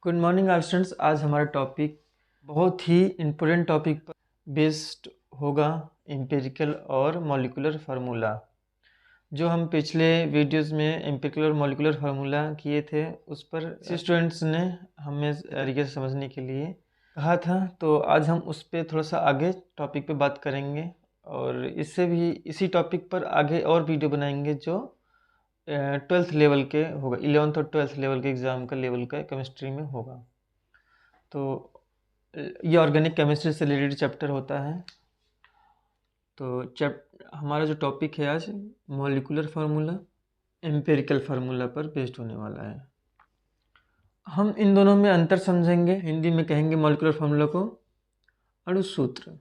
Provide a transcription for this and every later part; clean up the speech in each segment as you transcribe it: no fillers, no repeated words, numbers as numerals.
Good morning all students. आज हमारा topic बहुत ही इम्पोर्टेंट टॉपिक पर बेस्ड होगा, एम्पिरिकल और मॉलिक्यूलर फार्मूला। जो हम पिछले वीडियोस में एम्पिरिकल और मॉलिक्यूलर फार्मूला किए थे, उस पर स्टूडेंट्स ने हमें तरीके से समझने के लिए कहा था। तो आज हम उस पर थोड़ा सा आगे टॉपिक पे बात करेंगे और इससे भी इसी टॉपिक पर आगे और वीडियो बनाएंगे जो 12th लेवल के होगा, 11th और 12th लेवल के एग्ज़ाम का लेवल का केमिस्ट्री में होगा। तो ये ऑर्गेनिक केमिस्ट्री से रिलेटेड चैप्टर होता है। तो हमारा जो टॉपिक है आज मॉलिक्यूलर फार्मूला एम्पिरिकल फार्मूला पर बेस्ड होने वाला है। हम इन दोनों में अंतर समझेंगे। हिंदी में कहेंगे मॉलिक्यूलर फार्मूला को अणु सूत्र,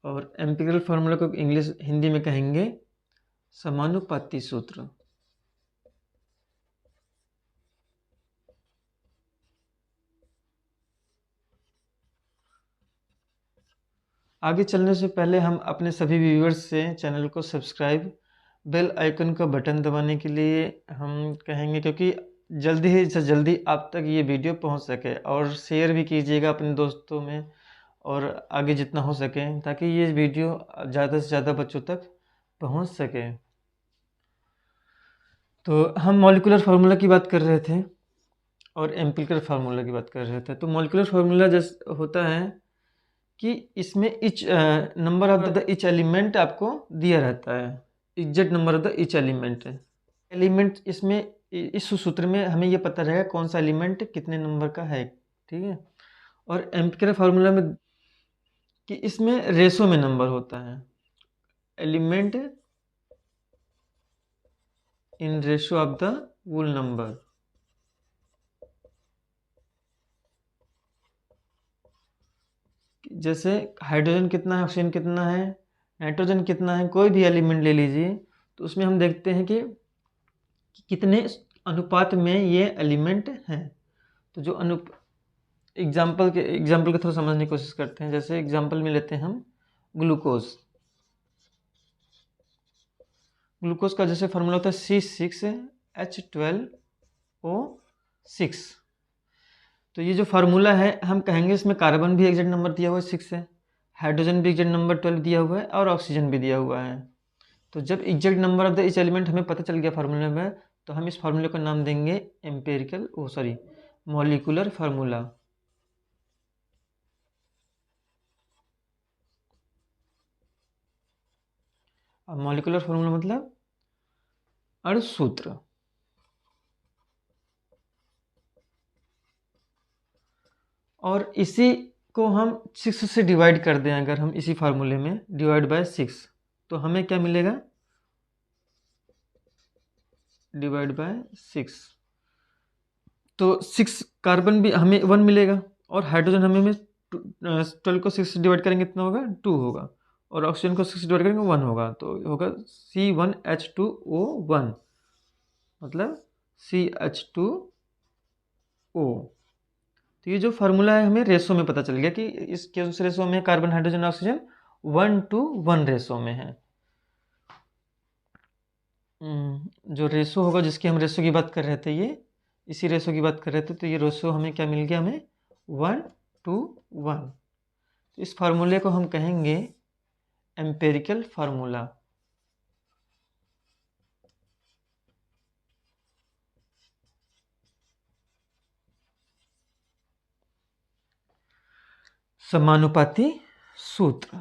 और एम्पिरिकल फार्मूला को इंग्लिश हिंदी में कहेंगे समानुपाती सूत्र। आगे चलने से पहले हम अपने सभी व्यूअर्स से चैनल को सब्सक्राइब, बेल आइकन का बटन दबाने के लिए हम कहेंगे, क्योंकि जल्दी ही से जल्दी आप तक ये वीडियो पहुंच सके, और शेयर भी कीजिएगा अपने दोस्तों में और आगे जितना हो सके, ताकि ये वीडियो ज़्यादा से ज़्यादा बच्चों तक पहुंच सके। तो हम मॉलिक्यूलर फार्मूला की बात कर रहे थे और एम्पिरिकल फार्मूला की बात कर रहे थे। तो मॉलिक्यूलर फार्मूला जैसे होता है कि इसमें etch number of the each element आपको दिया रहता है, exact number of the each element. Element इसमें इस सूत्र में हमें ये पता रहेगा कौन सा एलिमेंट कितने नंबर का है, ठीक है। और एम्पिरिकल फार्मूला में कि इसमें रेशो में नंबर होता है, element in ratio of the whole number. जैसे हाइड्रोजन कितना है, ऑक्सीजन कितना है, नाइट्रोजन कितना है, कोई भी एलिमेंट ले लीजिए, तो उसमें हम देखते हैं कि कितने अनुपात में ये एलिमेंट हैं। तो जो एग्जाम्पल के थ्रू समझने की कोशिश करते हैं। जैसे एग्जाम्पल में लेते हैं हम ग्लूकोज। ग्लूकोज का जैसे फार्मूला होता है C6H12O6। तो ये जो फार्मूला है, हम कहेंगे इसमें कार्बन भी एग्जैक्ट नंबर दिया हुआ है 6 है, हाइड्रोजन भी एग्जैक्ट नंबर 12 दिया हुआ है, और ऑक्सीजन भी दिया हुआ है। तो जब exact number of the each element हमें पता चल गया फार्मूले में, तो हम इस फार्मूले का नाम देंगे मॉलिक्यूलर फार्मूला। अब मॉलिक्यूलर फार्मूला मतलब अणु सूत्र। और इसी को हम 6 से डिवाइड कर दें, अगर हम इसी फार्मूले में डिवाइड बाय 6, तो हमें क्या मिलेगा, डिवाइड बाय 6। तो 6 कार्बन भी हमें 1 मिलेगा, और हाइड्रोजन हमें 12 को 6 से डिवाइड करेंगे कितना होगा, 2 होगा, और ऑक्सीजन को 6 से डिवाइड करेंगे 1 होगा, तो होगा C1H2O1, मतलब CH2O। तो ये जो फार्मूला है हमें रेशो में पता चल गया कि इस किस रेशो में कार्बन हाइड्रोजन ऑक्सीजन 1:1 रेशो में है। जो रेशो होगा, जिसकी हम रेशो की बात कर रहे थे, ये इसी रेशो की बात कर रहे थे, तो ये रेशो हमें क्या मिल गया, हमें 1:1। तो इस फार्मूले को हम कहेंगे एम्पिरिकल फार्मूला। समानुपाती सूत्र।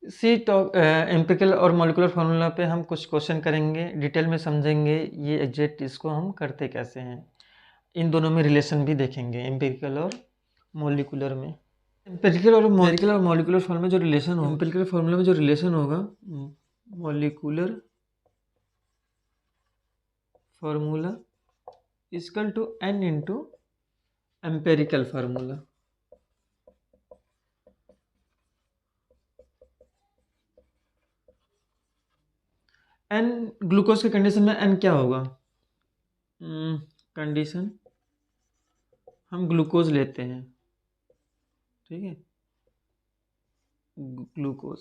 इसी एम्पिरिकल और मॉलिक्यूलर फार्मूला पे हम कुछ क्वेश्चन करेंगे, डिटेल में समझेंगे ये एग्जैक्ट इसको हम करते कैसे हैं। इन दोनों में रिलेशन भी देखेंगे, एम्पिरिकल और मॉलिक्यूलर में। एम्पिरिकल और मॉलिक्यूलर फार्मूला में जो रिलेशन होगा, एम्पिरिकल फार्मूला में जो रिलेशन होगा, molecular formula equal to n into empirical formula. n glucose के कंडीशन में n क्या होगा, कंडीशन हम ग्लूकोज लेते हैं, ठीक है। ग्लूकोज।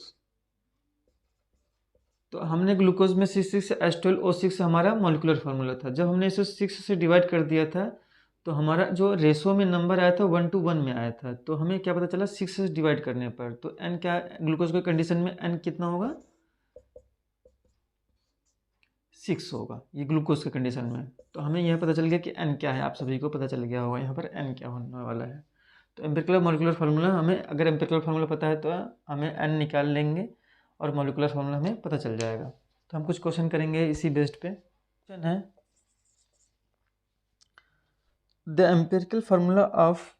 तो हमने ग्लूकोज में C6H12O6 हमारा मॉलिक्यूलर फार्मूला था। जब हमने इसे 6 से डिवाइड कर दिया था तो हमारा जो रेशो में नंबर आया था 1:1 में आया था। तो हमें क्या पता चला 6 से डिवाइड करने पर, तो n क्या, ग्लूकोज के कंडीशन में n कितना होगा, 6 होगा, ये ग्लूकोज के कंडीशन में। तो हमें यह पता चल गया कि n क्या है, आप सभी को पता चल गया होगा यहाँ पर n क्या होने वाला है। तो एम्पिरिकल मॉलिक्यूलर फार्मूला, हमें अगर एम्पिरिकल फार्मूला पता है तो हमें n निकाल लेंगे और मॉलिक्यूलर फार्मूला हमें पता चल जाएगा। तो हम कुछ क्वेश्चन करेंगे इसी बेस्ड पे। क्वेश्चन है, the empirical formula of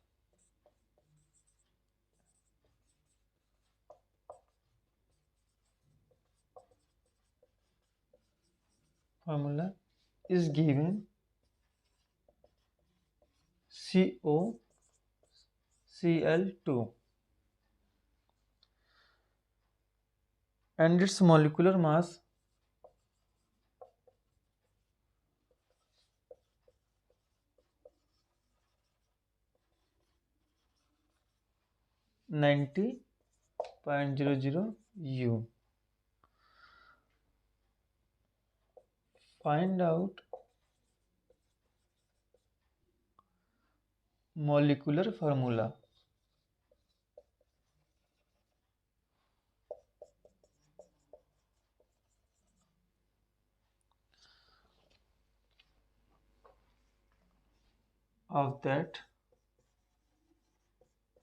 formula is given COCl2 and its molecular mass (90.00 U). Find out molecular formula of that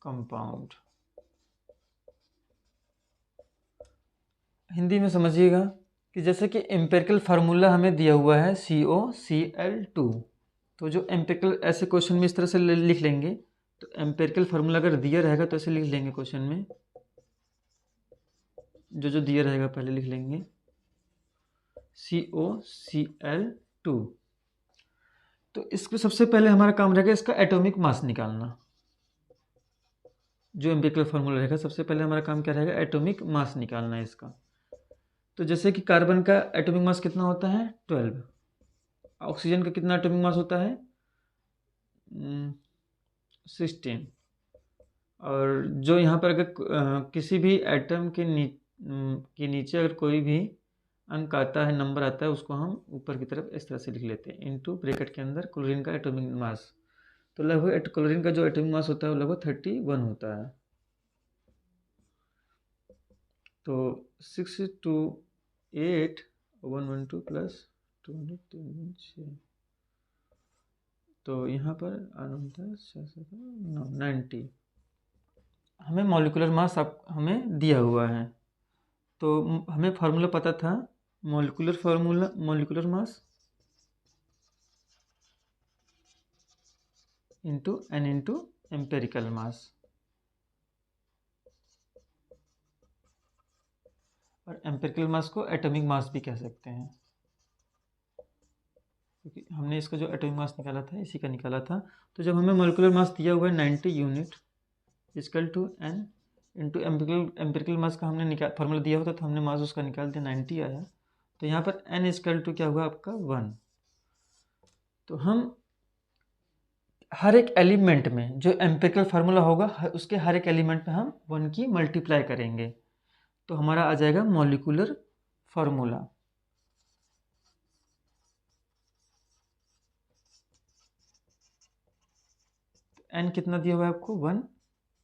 compound। Hindi में समझिएगा कि जैसे कि एम्पिरिकल फार्मूला हमें दिया हुआ है COCl2, तो जो एम्पिरिकल, ऐसे क्वेश्चन में इस तरह से लिख लेंगे। तो एम्पिरिकल फार्मूला अगर दिया रहेगा तो ऐसे लिख लेंगे, क्वेश्चन में जो जो दिया रहेगा पहले लिख लेंगे COCl2। तो इसको सबसे पहले हमारा काम रहेगा इसका एटॉमिक मास निकालना। जो एम्पिरिकल फार्मूला रहेगा सबसे पहले हमारा काम क्या रहेगा, एटॉमिक मास निकालना है इसका। तो जैसे कि कार्बन का एटॉमिक मास कितना होता है 12, ऑक्सीजन का कितना एटॉमिक मास होता है 16। और जो यहाँ पर अगर किसी भी एटम के नीचे अगर कोई भी अंक आता है, नंबर आता है, उसको हम ऊपर की तरफ इस तरह से लिख लेते हैं, इनटू ब्रैकेट के अंदर क्लोरीन का एटॉमिक मास। तो लगभग क्लोरीन का जो एटॉमिक मास होता है वो लगभग 31 होता है। तो 6 to 8 112 प्लस 206, तो यहाँ पर 90 हमें मॉलिक्यूलर मास हमें दिया हुआ है। तो हमें फार्मूला पता था, molecular mass into n into empirical मास। और एम्पेरिकल मास को एटॉमिक मास भी कह सकते हैं, क्योंकि हमने इसका जो एटॉमिक मास निकाला था इसी का निकाला था। तो जब हमें मॉलिक्यूलर मास दिया हुआ है 90 unit equal to n into empirical mass का हमने फार्मूला दिया होता तो हमने मास उसका निकाल दिया, 90 आया। तो यहाँ पर n इक्वल टू क्या हुआ आपका 1। तो हम हर एक एलिमेंट में जो एम्पिरिकल फार्मूला होगा उसके हर एक एलिमेंट में हम 1 की मल्टीप्लाई करेंगे, तो हमारा आ जाएगा मॉलिक्यूलर फार्मूला। n कितना दिया हुआ है आपको 1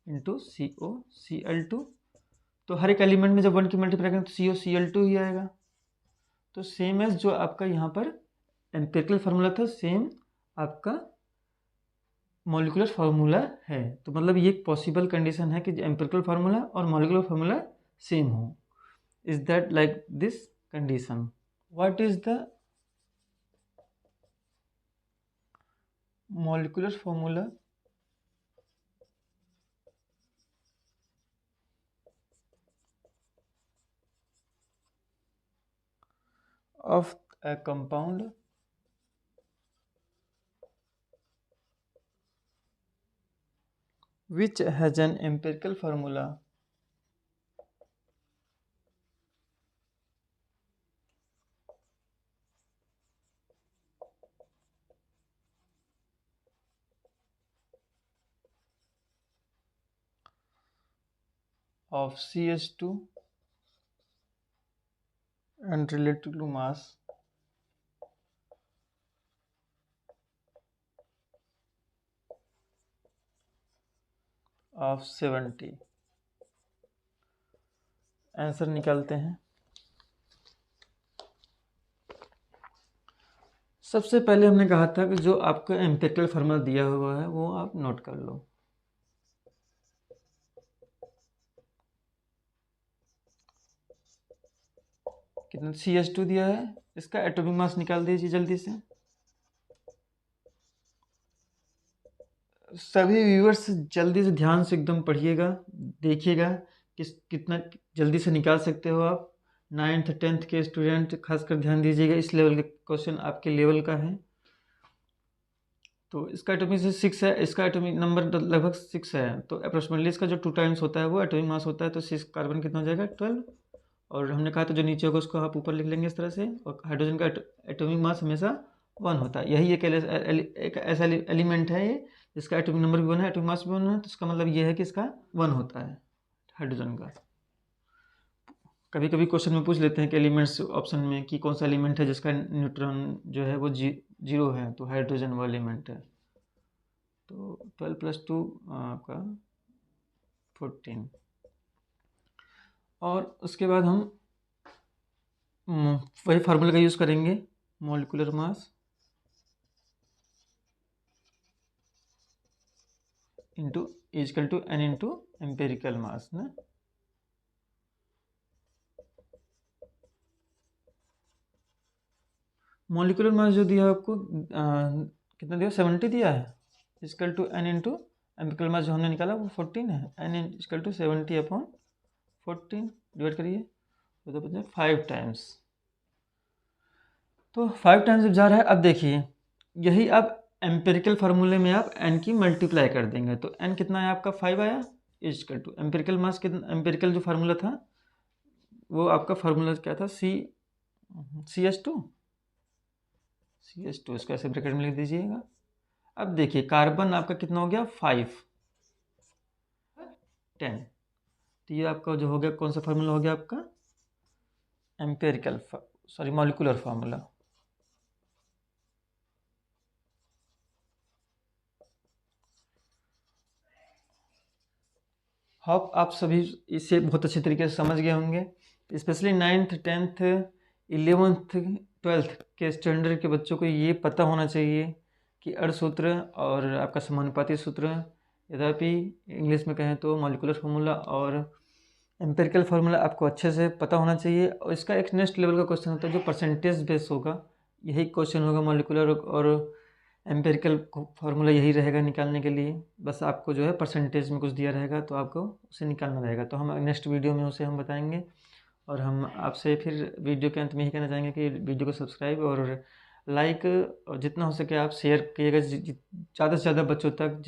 इंटू COCl2। तो हर एक एलिमेंट में जब 1 की मल्टीप्लाई करेंगे तो COCl2 ही आएगा। तो सेम एज जो आपका यहाँ पर एम्पिरिकल फार्मूला था, सेम आपका मॉलिक्यूलर फार्मूला है। तो मतलब ये एक पॉसिबल कंडीशन है कि एम्पिरिकल फार्मूला और मॉलिक्यूलर फार्मूला सेम हो। Is that like this condition? What is the molecular formula of a compound which has an empirical formula of CH2 and relative to mass of 70। Answer निकालते हैं। सबसे पहले हमने कहा था कि जो आपका एम्पिरिकल फार्मूला दिया हुआ है वो आप नोट कर लो। कितना CH2 दिया है, इसका एटॉमिक मास निकाल दीजिए जल्दी से। सभी व्यूअर्स जल्दी से ध्यान से एकदम पढ़िएगा, देखिएगा कितना जल्दी से निकाल सकते हो आप। 9th 10th के स्टूडेंट खासकर ध्यान दीजिएगा, इस लेवल के क्वेश्चन आपके लेवल का है। तो इसका एटॉमिक से 6 है, इसका एटॉमिक नंबर लगभग 6 है, तो अप्रोक्सीमेटली इसका जो 2 टाइम्स होता है वो एटॉमिक मास होता है। तो 6 कार्बन कितना हो जाएगा 12। और हमने कहा था जो नीचे होगा उसको आप ऊपर लिख लेंगे इस तरह से। और हाइड्रोजन का एटॉमिक मास हमेशा 1 होता है। यही एक ऐसा एलिमेंट है ये जिसका एटॉमिक नंबर भी 1 है, एटॉमिक मास भी 1 है। तो इसका मतलब ये है कि इसका 1 होता है हाइड्रोजन का। कभी कभी क्वेश्चन में पूछ लेते हैं कि एलिमेंट्स ऑप्शन में कि कौन सा एलिमेंट है जिसका न्यूट्रॉन जो है वो 0 है, तो हाइड्रोजन वो एलिमेंट है। तो 12 + 2 आपका 14। और उसके बाद हम वही फार्मूला का यूज़ करेंगे, molecular mass into equal to n into empirical mass ना। मॉलिक्यूलर मास जो दिया आपको कितना दिया, 70 दिया है। Equal to n into empirical mass जो हमने निकाला वो 14 है। n इजकल टू 70/14 डिवाइड करिए तो बचा 5 टाइम्स। तो 5 टाइम्स जब जा रहा है, अब देखिए यही अब एम्पेरिकल फार्मूले में आप n की मल्टीप्लाई कर देंगे तो n कितना है आपका 5 आया। इजकल टू एम्पेरिकल मास कितना, एम्पेरिकल जो फार्मूला था वो आपका फार्मूला क्या था, CH2 इसको ऐसे ब्रैकेट में लिख दीजिएगा। अब देखिए कार्बन आपका कितना हो गया 5 10। तो ये आपका जो हो गया कौन सा फार्मूला हो गया आपका मॉलिक्यूलर फार्मूला। होप आप सभी इसे बहुत अच्छे तरीके से समझ गए होंगे। Specially 9th 10th 11th 12th के स्टैंडर्ड के बच्चों को ये पता होना चाहिए कि अर्ध सूत्र और आपका समानुपाती सूत्र, यद्यपि इंग्लिश में कहें तो मॉलिक्यूलर फार्मूला और एम्पेरिकल फार्मूला आपको अच्छे से पता होना चाहिए। और इसका एक नेक्स्ट लेवल का क्वेश्चन होता है जो परसेंटेज बेस होगा, यही क्वेश्चन होगा मॉलिक्यूलर और एम्पेरिकल फार्मूला यही रहेगा निकालने के लिए। बस आपको जो है परसेंटेज में कुछ दिया रहेगा तो आपको उसे निकालना रहेगा। तो हम नेक्स्ट वीडियो में उसे हम बताएंगे। और हम आपसे फिर वीडियो के अंत में ही कहना चाहेंगे कि वीडियो को सब्सक्राइब और लाइक और जितना हो सके आप शेयर करिएगा ज़्यादा से ज़्यादा बच्चों तक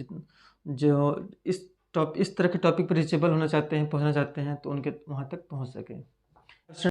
जो इस तरह के टॉपिक पर रीचेबल होना चाहते हैं, पहुंचना चाहते हैं, तो उनके वहां तक पहुंच सके।